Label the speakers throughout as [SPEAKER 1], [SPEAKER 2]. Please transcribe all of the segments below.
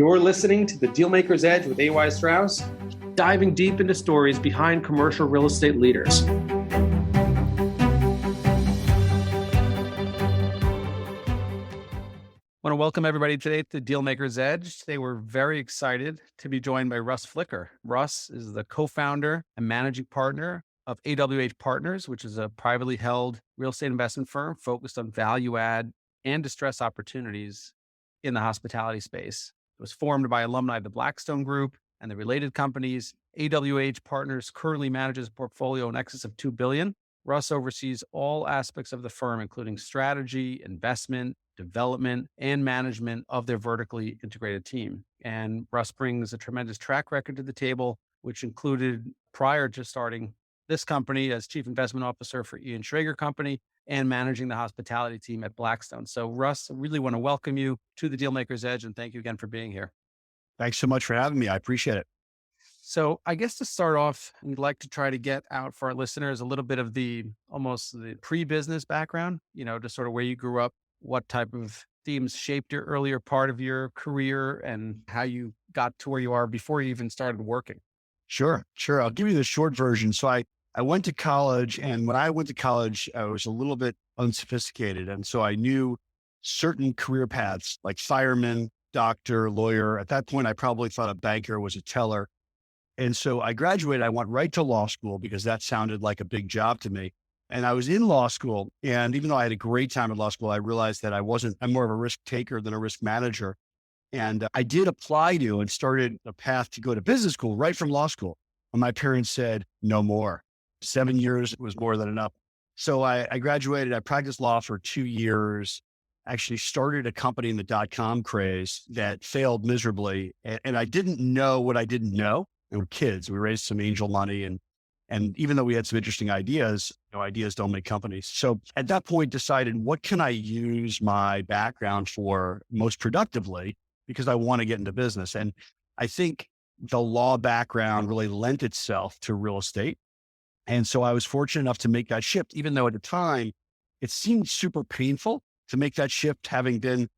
[SPEAKER 1] You're listening to The Dealmaker's Edge with AY Strauss, diving deep into stories behind commercial real estate leaders. I want to welcome everybody today to Dealmaker's Edge. Today we're very excited to be joined by Russ Flicker. Russ is the co-founder and managing partner of AWH Partners, which is a privately held real estate investment firm focused on value add and distress opportunities in the hospitality space. It was formed by alumni of the Blackstone Group and the related companies. AWH Partners currently manages a portfolio in excess of $2 billion. Russ oversees all aspects of the firm, including strategy, investment, development, and management of their vertically integrated team. And Russ brings a tremendous track record to the table, which included, prior to starting this company, as chief investment officer for Ian Schrager Company and managing the hospitality team at Blackstone. So Russ, I really want to welcome you to the Dealmaker's Edge, and thank you again for being here.
[SPEAKER 2] Thanks so much for having me. I appreciate it.
[SPEAKER 1] So I guess to start off, we'd like to try to get out for our listeners a little bit of almost the pre-business background, just sort of where you grew up, what type of themes shaped your earlier part of your career, and how you got to where you are before you even started working.
[SPEAKER 2] Sure. I'll give you the short version. So I went to college, and when I went to college, I was a little bit unsophisticated. And so I knew certain career paths like fireman, doctor, lawyer. At that point, I probably thought a banker was a teller. And so I graduated, I went right to law school because that sounded like a big job to me. And I was in law school. And even though I had a great time at law school, I realized that I'm more of a risk taker than a risk manager. And I did apply to and started a path to go to business school right from law school. And my parents said, no more. 7 years was more than enough. So I graduated, I practiced law for 2 years, actually started a company in the dot-com craze that failed miserably. And I didn't know what I didn't know. We were kids. We raised some angel money. And even though we had some interesting ideas, ideas don't make companies. So at that point decided, what can I use my background for most productively? Because I want to get into business. And I think the law background really lent itself to real estate. And so I was fortunate enough to make that shift, even though at the time it seemed super painful to make that shift, having been,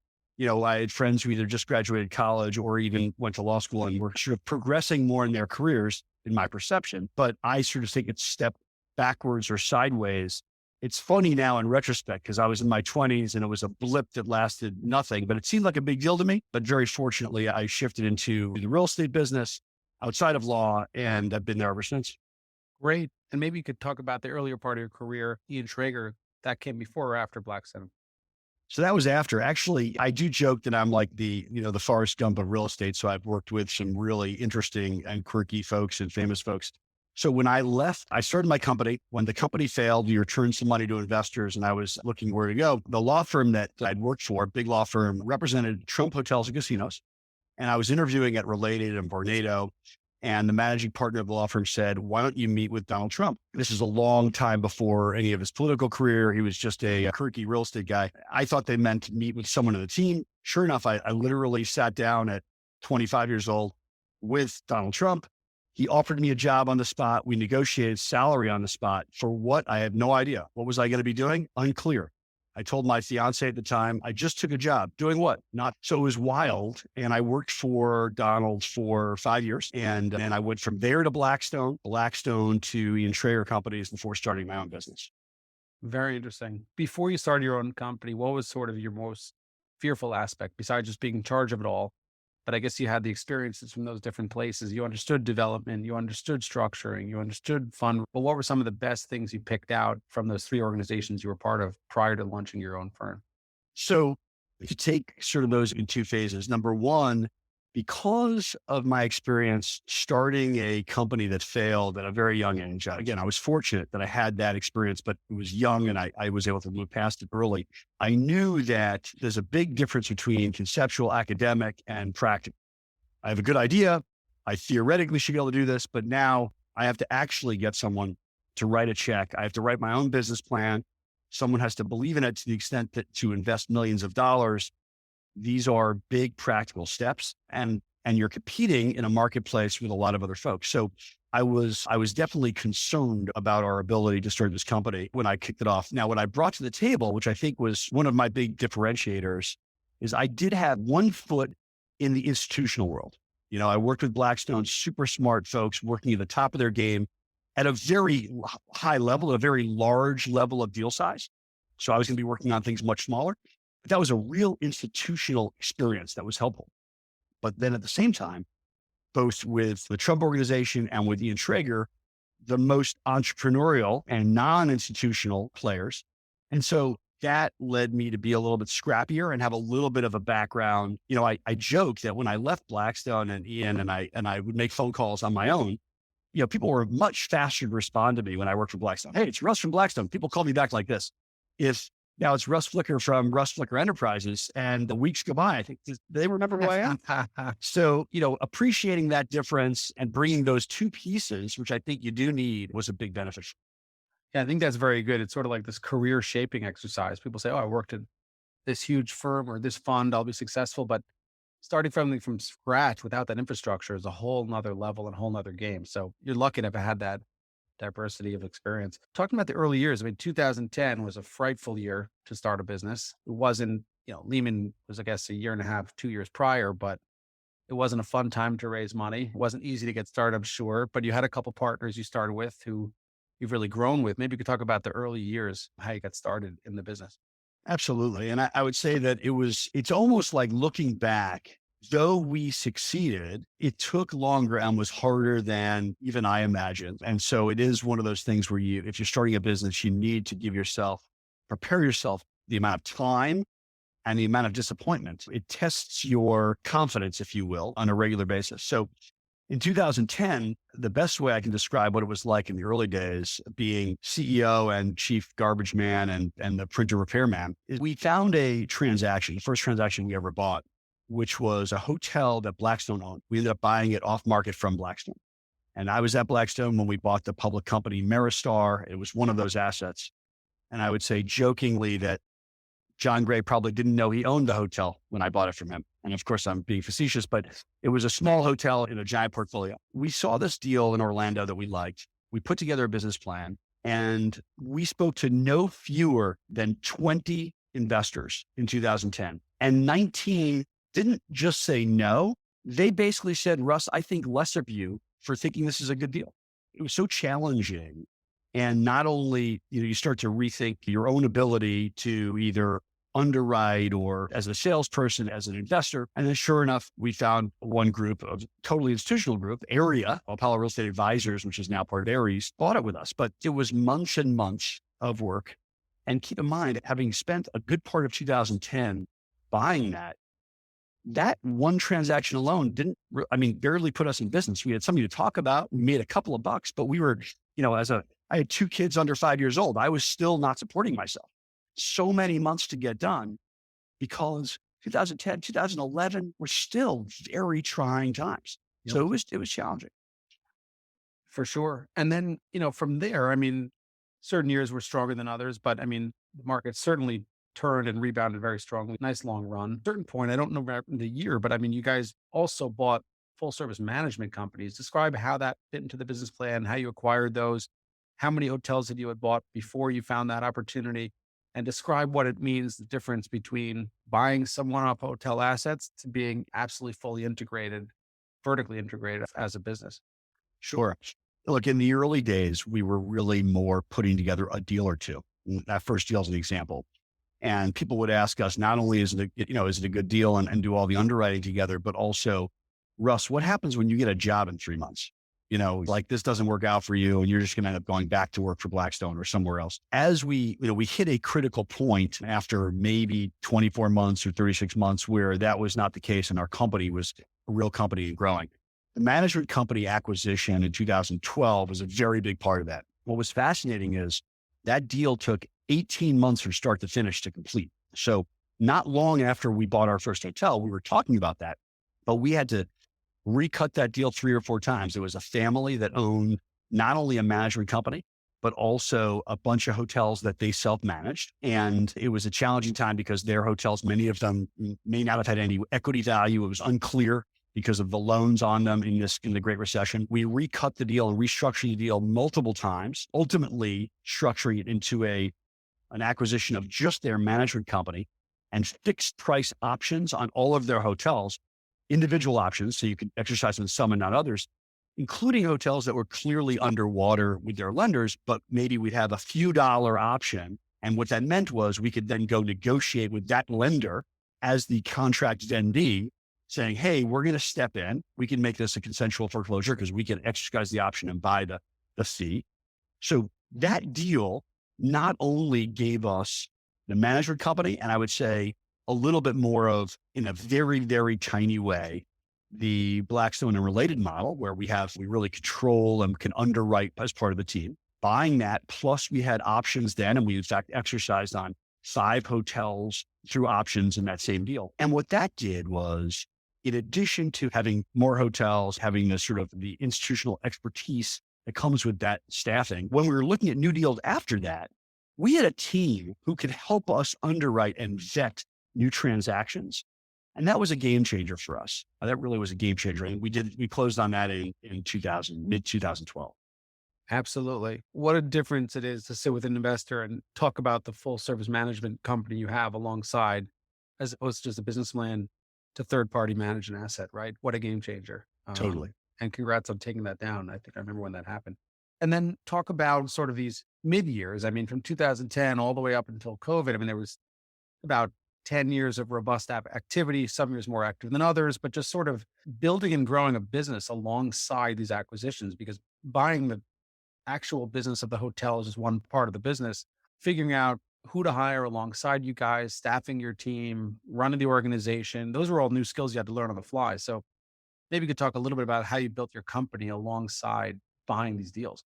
[SPEAKER 2] I had friends who either just graduated college or even went to law school and were sort of progressing more in their careers, in my perception. But I sort of think it's stepped backwards or sideways. It's funny now in retrospect, because I was in my 20s and it was a blip that lasted nothing, but it seemed like a big deal to me. But very fortunately, I shifted into the real estate business outside of law, and I've been there ever since.
[SPEAKER 1] Great. And maybe you could talk about the earlier part of your career, Ian Schrager, that came before or after Blackstone?
[SPEAKER 2] So that was after. Actually, I do joke that I'm like the Forrest Gump of real estate. So I've worked with some really interesting and quirky folks and famous folks. So when I left, I started my company. When the company failed, we returned some money to investors and I was looking where to go. The law firm that I'd worked for, big law firm, represented Trump hotels and casinos. And I was interviewing at Related and Vornado. And the managing partner of the law firm said, why don't you meet with Donald Trump? This is a long time before any of his political career. He was just a quirky real estate guy. I thought they meant to meet with someone on the team. Sure enough, I literally sat down at 25 years old with Donald Trump. He offered me a job on the spot. We negotiated salary on the spot. For what? I have no idea. What was I going to be doing? Unclear. I told my fiance at the time, I just took a job. Doing what? Not. So it was wild. And I worked for Donald for 5 years. And I went from there to Blackstone to Ian Schrager Companies before starting my own business.
[SPEAKER 1] Very interesting. Before you started your own company, what was sort of your most fearful aspect besides just being in charge of it all? But I guess you had the experiences from those different places. You understood development, you understood structuring, you understood fund. But what were some of the best things you picked out from those 3 organizations you were part of prior to launching your own firm? So
[SPEAKER 2] if you take sort of those in 2 phases, number one, because of my experience starting a company that failed at a very young age, again, I was fortunate that I had that experience, but it was young and I was able to move past it early. I knew that there's a big difference between conceptual, academic, and practical. I have a good idea. I theoretically should be able to do this, but now I have to actually get someone to write a check. I have to write my own business plan. Someone has to believe in it to the extent that to invest millions of dollars. These are big practical steps and you're competing in a marketplace with a lot of other folks. So I was definitely concerned about our ability to start this company when I kicked it off. Now, what I brought to the table, which I think was one of my big differentiators, is I did have one foot in the institutional world. I worked with Blackstone, super smart folks working at the top of their game at a very high level, a very large level of deal size. So I was going to be working on things much smaller, but that was a real institutional experience that was helpful. But then at the same time, both with the Trump organization and with Ian Schrager, the most entrepreneurial and non-institutional players. And so that led me to be a little bit scrappier and have a little bit of a background. I joke that when I left Blackstone and Ian and I would make phone calls on my own, people were much faster to respond to me when I worked for Blackstone. Hey, it's Russ from Blackstone. People call me back like this. If now it's Russ Flicker from Russ Flicker Enterprises, and the weeks go by, I think they remember who I am. So, appreciating that difference and bringing those two pieces, which I think you do need, was a big benefit.
[SPEAKER 1] Yeah, I think that's very good. It's sort of like this career shaping exercise. People say, oh, I worked at this huge firm or this fund, I'll be successful. But starting from scratch without that infrastructure is a whole nother level and a whole nother game. So you're lucky to have had that diversity of experience. Talking about the early years, 2010 was a frightful year to start a business. It wasn't, Lehman was, I guess, a year and a half, 2 years prior, but it wasn't a fun time to raise money. It wasn't easy to get started, I'm sure, but you had a couple partners you started with who you've really grown with. Maybe you could talk about the early years, how you got started in the business.
[SPEAKER 2] Absolutely. And I would say that it's almost like looking back, though we succeeded, it took longer and was harder than even I imagined. And so it is one of those things where if you're starting a business, you need to prepare yourself the amount of time and the amount of disappointment. It tests your confidence, if you will, on a regular basis. So in 2010, the best way I can describe what it was like in the early days, being CEO and chief garbage man and the printer repairman, is we found a transaction, the first transaction we ever bought, which was a hotel that Blackstone owned. We ended up buying it off market from Blackstone. And I was at Blackstone when we bought the public company Maristar. It was one of those assets. And I would say jokingly that John Gray probably didn't know he owned the hotel when I bought it from him. And of course, I'm being facetious, but it was a small hotel in a giant portfolio. We saw this deal in Orlando that we liked. We put together a business plan and we spoke to no fewer than 20 investors in 2010. And 19 didn't just say no. They basically said, Russ, I think less of you for thinking this is a good deal. It was so challenging. And not only, you start to rethink your own ability to either underwrite or as a salesperson, as an investor. And then sure enough, we found one group, a totally institutional group, Area, Apollo Real Estate Advisors, which is now part of Ares, bought it with us. But it was months and months of work. And keep in mind, having spent a good part of 2010 buying that one transaction alone barely put us in business. We had something to talk about. We made a couple of bucks, but we were, I had 2 kids under 5 years old. I was still not supporting myself. So many months to get done because 2010, 2011 were still very trying times. Yep. So it was challenging.
[SPEAKER 1] For sure. And then, from there, certain years were stronger than others, but the market certainly turned and rebounded very strongly. Nice long run. At a certain point, I don't know about the year, but you guys also bought full service management companies. Describe how that fit into the business plan, how you acquired those, how many hotels that you had bought before you found that opportunity, and describe what it means, the difference between buying some one-off hotel assets to being absolutely fully integrated, vertically integrated as a business.
[SPEAKER 2] Sure. Look, in the early days, we were really more putting together a deal or two. That first deal is an example. And people would ask us, not only is it a good deal and do all the underwriting together, but also, Russ, what happens when you get a job in 3 months? Like this doesn't work out for you and you're just going to end up going back to work for Blackstone or somewhere else. As we hit a critical point after maybe 24 months or 36 months where that was not the case and our company was a real company and growing. The management company acquisition in 2012 was a very big part of that. What was fascinating is that deal took 18 months from start to finish to complete. So not long after we bought our first hotel, we were talking about that, but we had to recut that deal 3 or 4 times. It was a family that owned not only a management company, but also a bunch of hotels that they self-managed. And it was a challenging time because their hotels, many of them may not have had any equity value. It was unclear because of the loans on them in the Great Recession. We recut the deal and restructured the deal multiple times, ultimately structuring it into an acquisition of just their management company and fixed price options on all of their hotels. individual options, so you could exercise on some and not others, including hotels that were clearly underwater with their lenders, but maybe we'd have a few dollar option. And what that meant was we could then go negotiate with that lender as the contract vendee, saying, hey, we're going to step in. We can make this a consensual foreclosure because we can exercise the option and buy the fee. So that deal not only gave us the management company, and I would say a little bit more of, in a very, very tiny way, the Blackstone and related model, where we really control and can underwrite as part of the team. Buying that, plus we had options then, and we in fact exercised on 5 hotels through options in that same deal. And what that did was, in addition to having more hotels, having the sort of the institutional expertise that comes with that staffing, when we were looking at new deals after that, we had a team who could help us underwrite and vet new transactions. And that was a game changer for us. That really was a game changer. And we closed on that in mid 2012.
[SPEAKER 1] Absolutely. What a difference it is to sit with an investor and talk about the full service management company you have alongside, as opposed to just a businessman to third party manage an asset, right? What a game changer.
[SPEAKER 2] Totally.
[SPEAKER 1] And congrats on taking that down. I think I remember when that happened. And then talk about sort of these mid years. I mean, from 2010 all the way up until COVID, I mean, there was about 10 years of robust activity, some years more active than others, but just sort of building and growing a business alongside these acquisitions, because buying the actual business of the hotel is just one part of the business. Figuring out who to hire alongside you guys, staffing your team, running the organization, those were all new skills you had to learn on the fly. So maybe you could talk a little bit about how you built your company alongside buying these deals.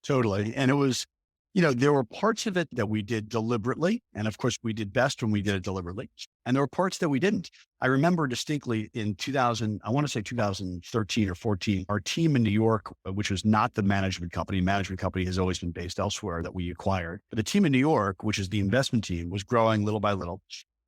[SPEAKER 2] Totally. And it was, there were parts of it that we did deliberately. And of course, we did best when we did it deliberately. And there were parts that we didn't. I remember distinctly in 2013 or 14, our team in New York, which was not the management company has always been based elsewhere, that we acquired. But the team in New York, which is the investment team, was growing little by little.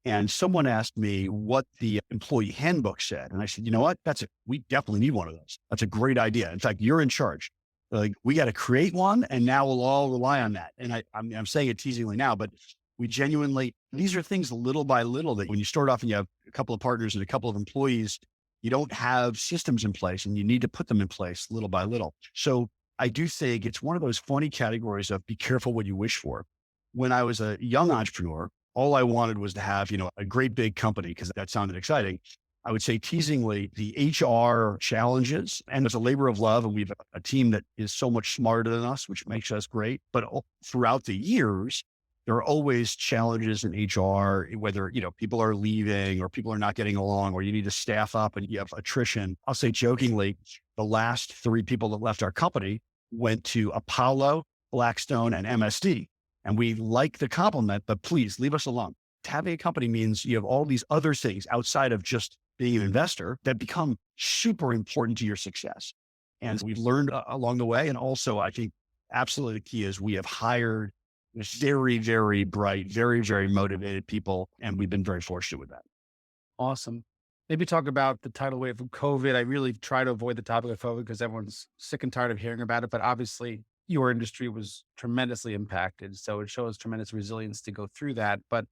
[SPEAKER 2] And someone asked me what the employee handbook said. And I said, you know what? We definitely need one of those. That's a great idea. In fact, you're in charge. Like, we got to create one, and now we'll all rely on that. And I'm saying it teasingly now, but we genuinely, these are things little by little that when you start off and you have a couple of partners and a couple of employees, you don't have systems in place, and you need to put them in place little by little. So I do think it's one of those funny categories of be careful what you wish for. When I was a young entrepreneur, all I wanted was to have, a great big company, because that sounded exciting. I would say teasingly, the HR challenges, and it's a labor of love, and we have a team that is so much smarter than us, which makes us great. But throughout the years, there are always challenges in HR, whether, people are leaving or people are not getting along, or you need to staff up and you have attrition. I'll say jokingly, the last 3 people that left our company went to Apollo, Blackstone, and MSD. And we like the compliment, but please leave us alone. Having a company means you have all these other things outside of just being an investor that become super important to your success. And we've learned along the way. And also, I think absolutely the key is we have hired very, very bright, very, very motivated people. And we've been very fortunate with that.
[SPEAKER 1] Awesome. Maybe talk about the tidal wave of COVID. I really try to avoid the topic of COVID because everyone's sick and tired of hearing about it. But obviously, your industry was tremendously impacted. So it shows tremendous resilience to go through that. But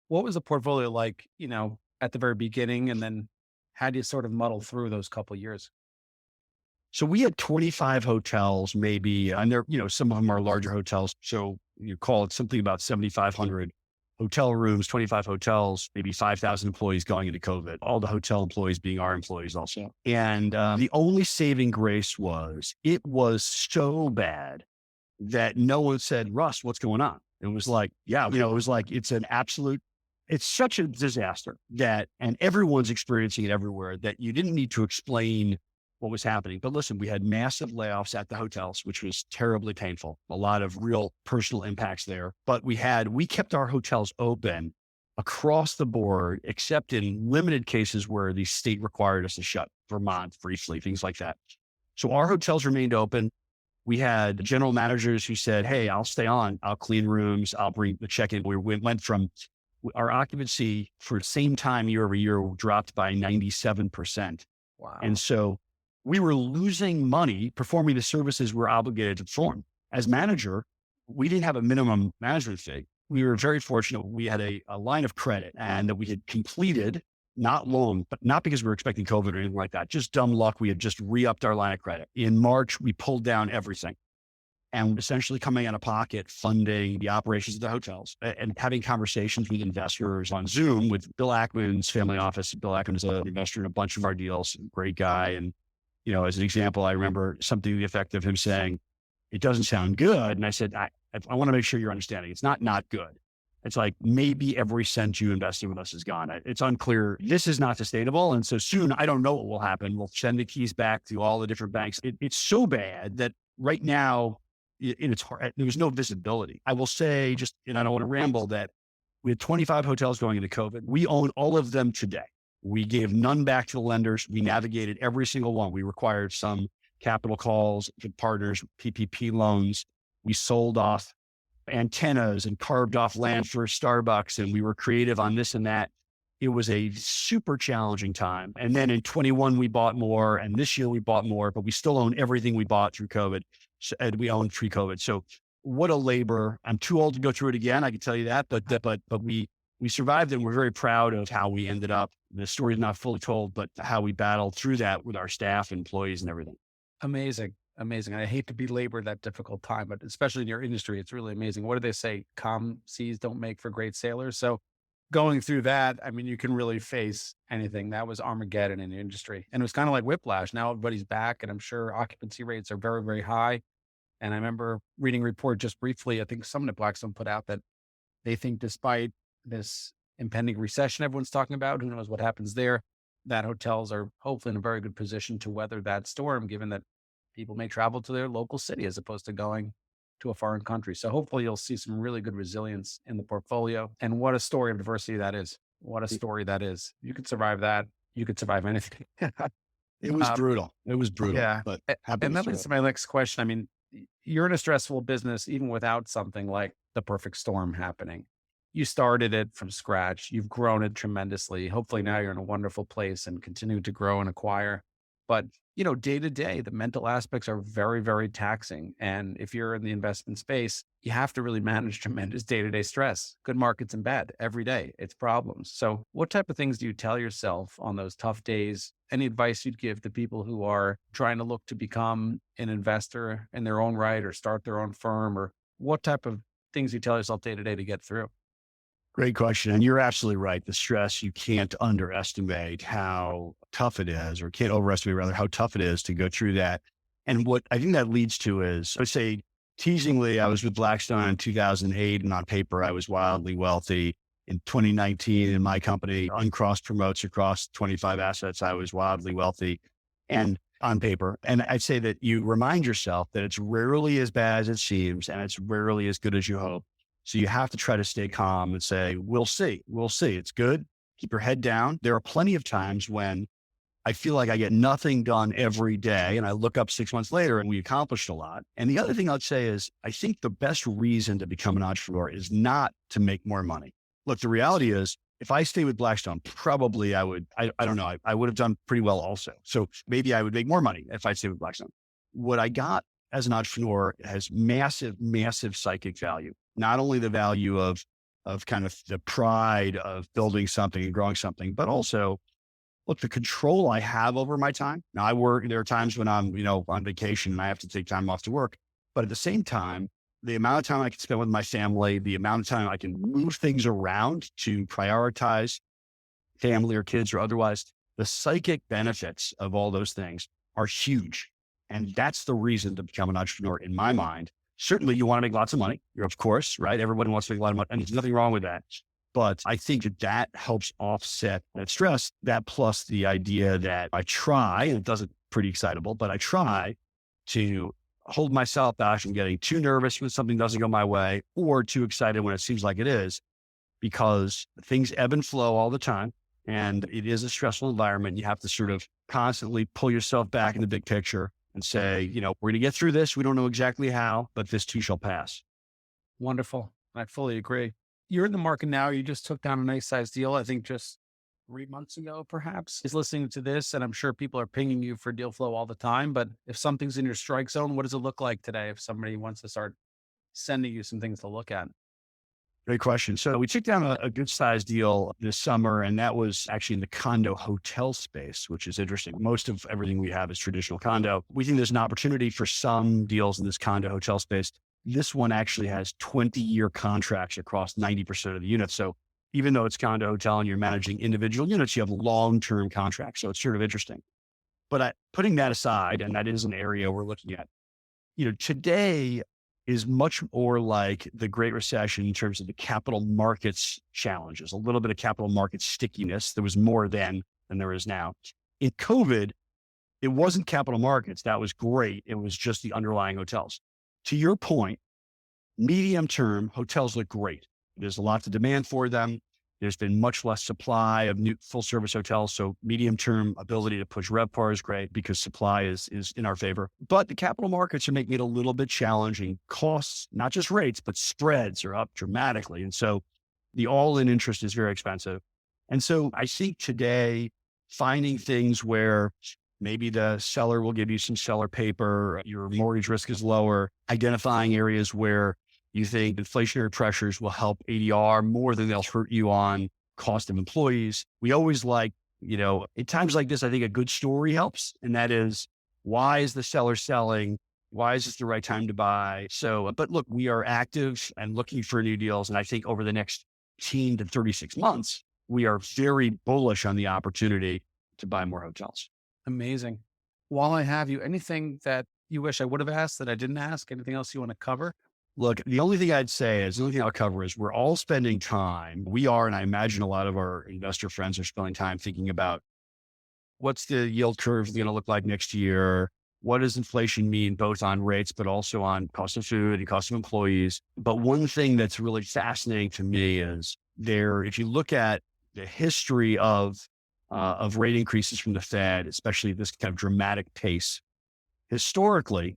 [SPEAKER 1] what was the portfolio like, at the very beginning? And then how do you sort of muddle through those couple of years?
[SPEAKER 2] So we had 25 hotels, maybe, and there, some of them are larger hotels. So you call it something about 7,500 hotel rooms, 25 hotels, maybe 5,000 employees going into COVID, all the hotel employees being our employees also. And the only saving grace was it was so bad that no one said, Russ, what's going on? It was like, it was like, it's such a disaster and everyone's experiencing it everywhere, that you didn't need to explain what was happening. But listen, we had massive layoffs at the hotels, which was terribly painful. A lot of real personal impacts there. But we kept our hotels open across the board, except in limited cases where the state required us to shut, Vermont briefly, things like that. So our hotels remained open. We had general managers who said, hey, I'll stay on. I'll clean rooms. I'll bring the check-in. We went from our occupancy for the same time year over year dropped by 97%.
[SPEAKER 1] Wow.
[SPEAKER 2] And so we were losing money performing the services we're obligated to perform. As manager, we didn't have a minimum management fee. We were very fortunate. We had a line of credit, and that we had completed not loan, but not because we were expecting COVID or anything like that. Just dumb luck. We had just re-upped our line of credit. In March, we pulled down everything and essentially coming out of pocket, funding the operations of the hotels and having conversations with investors on Zoom with Bill Ackman's family office. Bill Ackman is an investor in a bunch of our deals, great guy. And, as an example, I remember something to the effect of him saying, it doesn't sound good. And I said, I want to make sure you're understanding. It's not good. It's like maybe every cent you invested with us is gone. It's unclear. This is not sustainable. And so soon, I don't know what will happen. We'll send the keys back to all the different banks. It's so bad that right now, it's hard. There was no visibility. I will say and I don't want to ramble, that we had 25 hotels going into COVID. We own all of them today. We gave none back to the lenders. We navigated every single one. We required some capital calls with partners, PPP loans. We sold off antennas and carved off land for Starbucks. And we were creative on this and that. It was a super challenging time. And then in 21, we bought more. And this year we bought more, but we still own everything we bought through COVID. And we owned pre-COVID. So what a labor. I'm too old to go through it again. I can tell you that, but we survived and we're very proud of how we ended up. The story is not fully told, but how we battled through that with our staff, employees, and everything.
[SPEAKER 1] Amazing. Amazing. I hate to belabor that difficult time, but especially in your industry, it's really amazing. What do they say? Calm seas don't make for great sailors. So going through that, I mean, you can really face anything. That was Armageddon in the industry. And it was kind of like whiplash. Now everybody's back, and I'm sure occupancy rates are very, very high. And I remember reading a report just briefly, I think someone at Blackstone put out that they think despite this impending recession everyone's talking about, who knows what happens there, that hotels are hopefully in a very good position to weather that storm, given that people may travel to their local city as opposed to going to a foreign country. So hopefully you'll see some really good resilience in the portfolio. And what a story of diversity that is. What a story that is. You could survive that. You could survive anything.
[SPEAKER 2] It was brutal. It was brutal.
[SPEAKER 1] Yeah.
[SPEAKER 2] But
[SPEAKER 1] and that leads to my next question. I mean, you're in a stressful business, even without something like the perfect storm happening. You started it from scratch. You've grown it tremendously. Hopefully now you're in a wonderful place and continue to grow and acquire. But, day to day, the mental aspects are very, very taxing. And if you're in the investment space, you have to really manage tremendous day-to-day stress, good markets and bad every day. It's problems. So what type of things do you tell yourself on those tough days? Any advice you'd give to people who are trying to look to become an investor in their own right or start their own firm, or what type of things you tell yourself day to day to get through?
[SPEAKER 2] Great question. And you're absolutely right. The stress, you can't underestimate how tough it is, or can't overestimate rather how tough it is to go through that. And what I think that leads to is, I would say teasingly, I was with Blackstone in 2008, and on paper, I was wildly wealthy. In 2019, in my company, uncrossed promotes across 25 assets, I was wildly wealthy and on paper. And I'd say that you remind yourself that it's rarely as bad as it seems, and it's rarely as good as you hope. So you have to try to stay calm and say, we'll see. It's good. Keep your head down. There are plenty of times when I feel like I get nothing done every day, and I look up 6 months later and we accomplished a lot. And the other thing I'd say is, I think the best reason to become an entrepreneur is not to make more money. Look, the reality is, if I stay with Blackstone, probably I don't know, I would have done pretty well also. So maybe I would make more money if I stayed with Blackstone. What I got as an entrepreneur has massive, massive psychic value. Not only the value of kind of the pride of building something and growing something, but also, look, the control I have over my time. Now there are times when I'm, on vacation and I have to take time off to work, but at the same time, the amount of time I can spend with my family, the amount of time I can move things around to prioritize family or kids or otherwise, the psychic benefits of all those things are huge. And that's the reason to become an entrepreneur in my mind. Certainly you want to make lots of money. You're, of course, right? Everyone wants to make a lot of money, and there's nothing wrong with that. But I think that helps offset that stress, that plus the idea that I try, and it doesn't pretty excitable, but I try to hold myself back from getting too nervous when something doesn't go my way, or too excited when it seems like it is, because things ebb and flow all the time. And it is a stressful environment. You have to sort of constantly pull yourself back in the big picture and say, we're going to get through this. We don't know exactly how, but this too shall pass.
[SPEAKER 1] Wonderful. I fully agree. You're in the market now. You just took down a nice sized deal, I think just 3 months ago, perhaps, is listening to this. And I'm sure people are pinging you for deal flow all the time. But if something's in your strike zone, what does it look like today if somebody wants to start sending you some things to look at?
[SPEAKER 2] Great question. So we took down a good sized deal this summer, and that was actually in the condo hotel space, which is interesting. Most of everything we have is traditional condo. We think there's an opportunity for some deals in this condo hotel space. This one actually has 20-year contracts across 90% of the units. So even though it's condo hotel and you're managing individual units, you have long-term contracts. So it's sort of interesting. But putting that aside, and that is an area we're looking at, today is much more like the Great Recession in terms of the capital markets challenges, a little bit of capital market stickiness. There was more then than there is now. In COVID, it wasn't capital markets. That was great. It was just the underlying hotels. To your point, medium term, hotels look great. There's a lot of demand for them. There's been much less supply of new full service hotels. So medium term ability to push RevPAR is great because supply is in our favor. But the capital markets are making it a little bit challenging. Costs, not just rates, but spreads are up dramatically. And so the all-in interest is very expensive. And so I think today finding things where maybe the seller will give you some seller paper, your mortgage risk is lower, identifying areas where you think inflationary pressures will help ADR more than they'll hurt you on cost of employees. We always like, at times like this, I think a good story helps. And that is, why is the seller selling? Why is this the right time to buy? So, but look, we are active and looking for new deals. And I think over the next 18 to 36 months, we are very bullish on the opportunity to buy more hotels.
[SPEAKER 1] Amazing. While I have you, anything that you wish I would have asked that I didn't ask? Anything else you want to cover?
[SPEAKER 2] Look, the only thing I'll cover is we're all spending time. We are, and I imagine a lot of our investor friends are spending time thinking about what's the yield curve going to look like next year? What does inflation mean, both on rates, but also on cost of food and cost of employees? But one thing that's really fascinating to me is if you look at the history of rate increases from the Fed, especially this kind of dramatic pace, historically,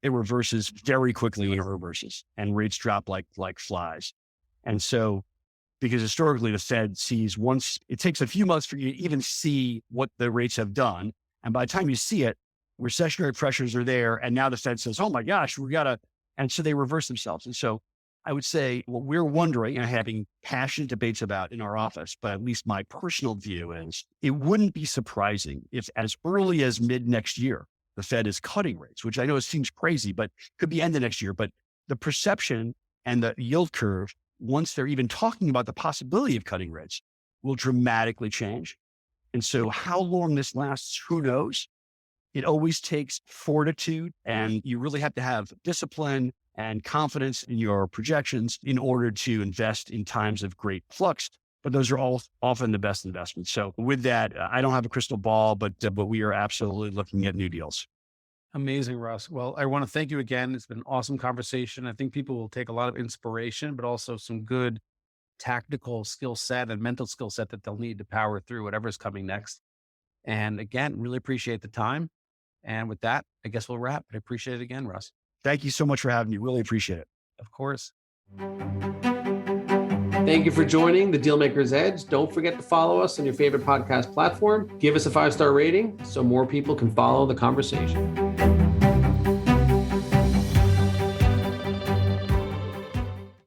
[SPEAKER 2] it reverses very quickly when it reverses and rates drop like flies. And so, because historically the Fed sees it takes a few months for you to even see what the rates have done. And by the time you see it, recessionary pressures are there. And now the Fed says, oh my gosh, and so they reverse themselves. And so I would say what we're wondering and having passionate debates about in our office, but at least my personal view is it wouldn't be surprising if as early as mid next year, the Fed is cutting rates, which I know it seems crazy, but could be end of next year. But the perception and the yield curve, once they're even talking about the possibility of cutting rates, will dramatically change. And so how long this lasts, who knows? It always takes fortitude, and you really have to have discipline and confidence in your projections in order to invest in times of great flux. But those are all often the best investments. So with that, I don't have a crystal ball, but we are absolutely looking at new deals.
[SPEAKER 1] Amazing, Russ. Well, I want to thank you again. It's been an awesome conversation. I think people will take a lot of inspiration, but also some good tactical skill set and mental skill set that they'll need to power through whatever's coming next. And again, really appreciate the time. And with that, I guess we'll wrap. I appreciate it again, Russ.
[SPEAKER 2] Thank you so much for having me. Really appreciate it.
[SPEAKER 1] Of course.
[SPEAKER 3] Thank you for joining the Dealmaker's Edge. Don't forget to follow us on your favorite podcast platform. Give us a 5-star rating so more people can follow the conversation.